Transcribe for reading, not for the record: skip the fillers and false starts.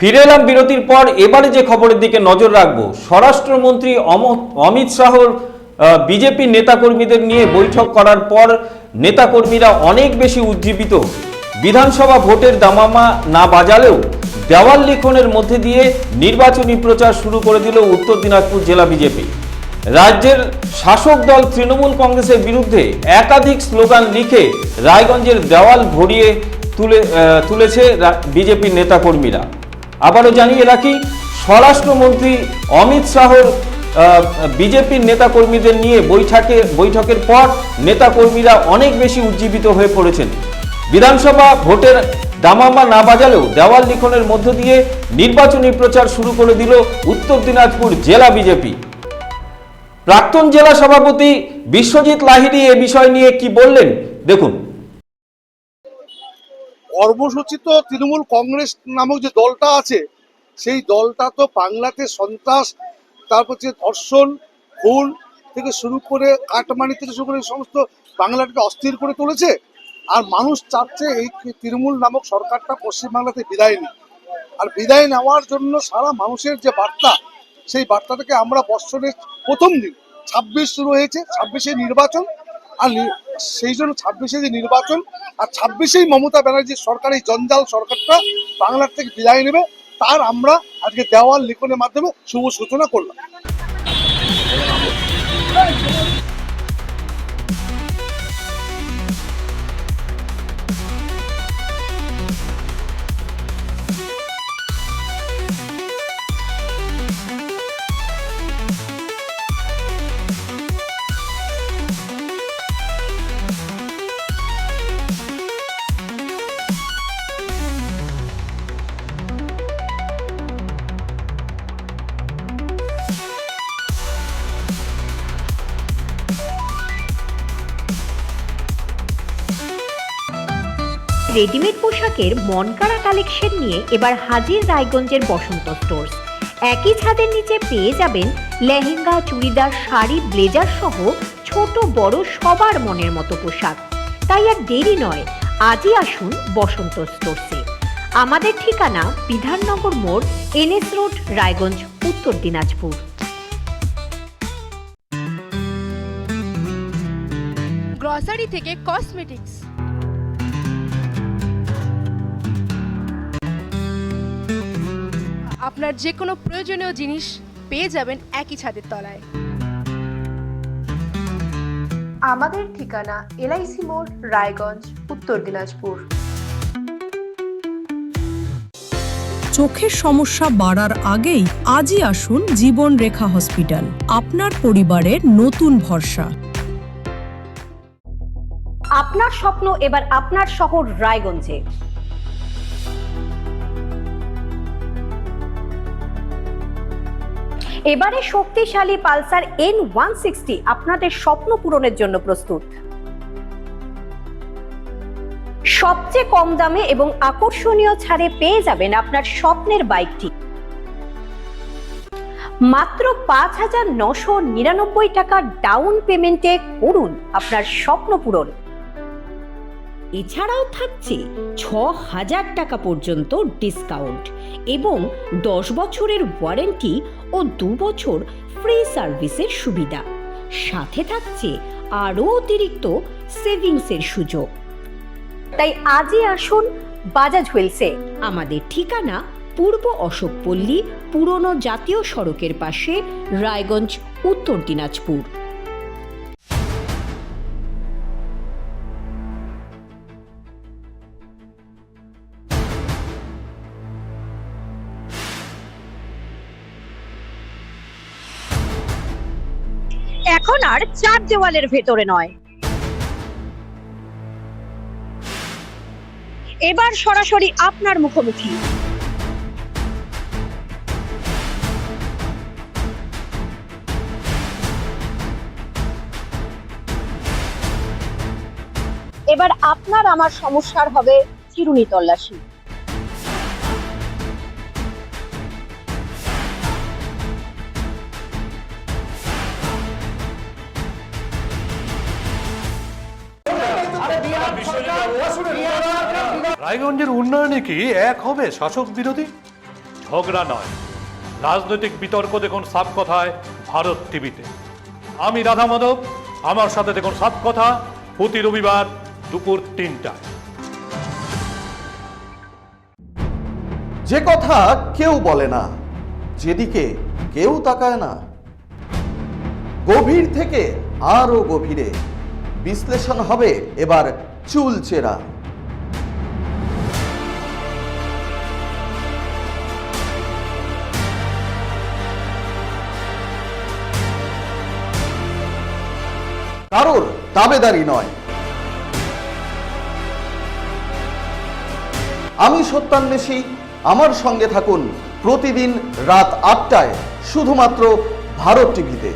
ফিরে এলাম বিরতির পর। এবারে যে খবরের দিকে নজর রাখবো, স্বরাষ্ট্রমন্ত্রী অমিত শাহর বিজেপি নেতাকর্মীদের নিয়ে বৈঠক করার পর নেতাকর্মীরা অনেক বেশি উজ্জীবিত। বিধানসভা ভোটের দামামা না বাজালেও দেওয়াল লিখনের মধ্যে দিয়ে নির্বাচনী প্রচার শুরু করে দিল উত্তর দিনাজপুর জেলা বিজেপি। রাজ্যের শাসক দল তৃণমূল কংগ্রেসের বিরুদ্ধে একাধিক স্লোগান লিখে রায়গঞ্জের দেওয়াল ভরিয়ে তুলেছে বিজেপির নেতাকর্মীরা। আবারও জানিয়ে রাখি, স্বরাষ্ট্রমন্ত্রী অমিত শাহর বিজেপির নেতাকর্মীদের নিয়ে বৈঠকের পর নেতাকর্মীরা অনেক বেশি উজ্জীবিত হয়ে পড়েছেন। বিধানসভা ভোটের দামামা না বাজালেও দেওয়াল লিখনের মধ্য দিয়ে নির্বাচনী প্রচার শুরু করে দিল উত্তর দিনাজপুর জেলা বিজেপি। প্রাক্তন জেলা সভাপতি বিশ্বজিৎ লাহিড়ী এ বিষয় নিয়ে কি বললেন দেখুন। কর্মসূচি তো তৃণমূল কংগ্রেস নামক যে দলটা আছে সেই দলটা তো বাংলাতে সন্ত্রাস, তারপর যে ধর্ষণ, খুন থেকে শুরু করে কাটমানি থেকে শুরু করে সমস্ত বাংলাটাকে অস্থির করে তুলেছে। আর মানুষ চাচ্ছে এই তৃণমূল নামক সরকারটা পশ্চিমবাংলাতে বিদায় নিই। আর বিদায় নেওয়ার জন্য সারা মানুষের যে বার্তা, সেই বার্তাটাকে আমরা বৎসরের প্রথম দিন 26 শুরু হয়েছে, 26-এ নির্বাচন। আর সেই জন্য 26-এ যে নির্বাচন আর 26-এই মমতা ব্যানার্জির সরকার, এই জঞ্জাল সরকারটা বাংলার থেকে বিদায় নেবে, তার আমরা আজকে দেওয়াল লিখনের মাধ্যমে শুভ সূচনা করলাম। রেডিমেড পোশাকের মনকাড়া কালেকশন নিয়ে এবার হাজির রায়গঞ্জের বসন্ত স্টোর্স। একই ছাদের নিচে পেয়ে যাবেন লেহেঙ্গা, চুড়িদার, শাড়ি, ব্লেজার সহ ছোট বড় সবার মনের মতো পোশাক। তাই আর দেরি নয়, আজই আসুন বসন্ত স্টোর্সে। আমাদের ঠিকানা বিধাননগর মোড়, NS রোড, রায়গঞ্জ, উত্তর দিনাজপুর। গ্রসারি থেকে কসমেটিক্স, আপনার যে কোনো প্রয়োজনীয় জিনিস পেয়ে যাবেন একই ছাদের তলায়। আমাদের ঠিকানা LIC মোড়, রায়গঞ্জ, উত্তর দিনাজপুর। চোখের সমস্যা বাড়ার আগেই আজই আসুন জীবন রেখা হসপিটাল, আপনার পরিবারের নতুন ভরসা। আপনার স্বপ্ন এবার আপনার শহর রায়গঞ্জে। এবারে শক্তিশালী পালসার N160 আপনাদের স্বপ্ন পূরণের জন্য প্রস্তুত। সবচেয়ে কম দামে এবং আকর্ষণীয় ছাড়ে পেয়ে যাবেন আপনার স্বপ্নের বাইকটি। মাত্র 5,999 টাকা ডাউন পেমেন্টে করুন আপনার স্বপ্ন পূরণ। এছাড়াও থাকছে 6,000 টাকা পর্যন্ত ডিসকাউন্ট এবং 10 বছরের ওয়ারেন্টি ও 2 বছর ফ্রি সার্ভিসের সুবিধা। সাথে থাকছে আরও অতিরিক্ত সেভিংসের সুযোগ। তাই আজই আসুন বাজাজ হুইলসে। আমাদের ঠিকানা পূর্ব অশোকপল্লী, পুরনো জাতীয় সড়কের পাশে, রায়গঞ্জ, উত্তর দিনাজপুর। এখন আর চার দেওয়ালের ভেতরে নয়, এবার সরাসরি আপনার মুখোমুখি। এবার আপনার আমার সমস্যার হবে চিরুনি তল্লাশি। রায়গঞ্জের উন্নয়নে কি এক হবে শাসক বিরোধী? ঝগড়া নয়, রাজনৈতিক বিতর্ক দেখুন সাপ কথায় ভারত টিভিতে। আমি রাধা মাধব, আমার সাথে দেখুন সাপ কথা প্রতি রবিবার দুপুর 3টায়। যে কথা কেউ বলে না, যেদিকে কেউ তাকায় না, গভীর থেকে আরো গভীরে বিশ্লেষণ হবে এবার চুলচেরা। কারোর দাবেদারি নয়। আমি সত্যান্বেষী, আমার সঙ্গে থাকুন প্রতিদিন রাত 8টায় শুধুমাত্র ভারত টিভিতে।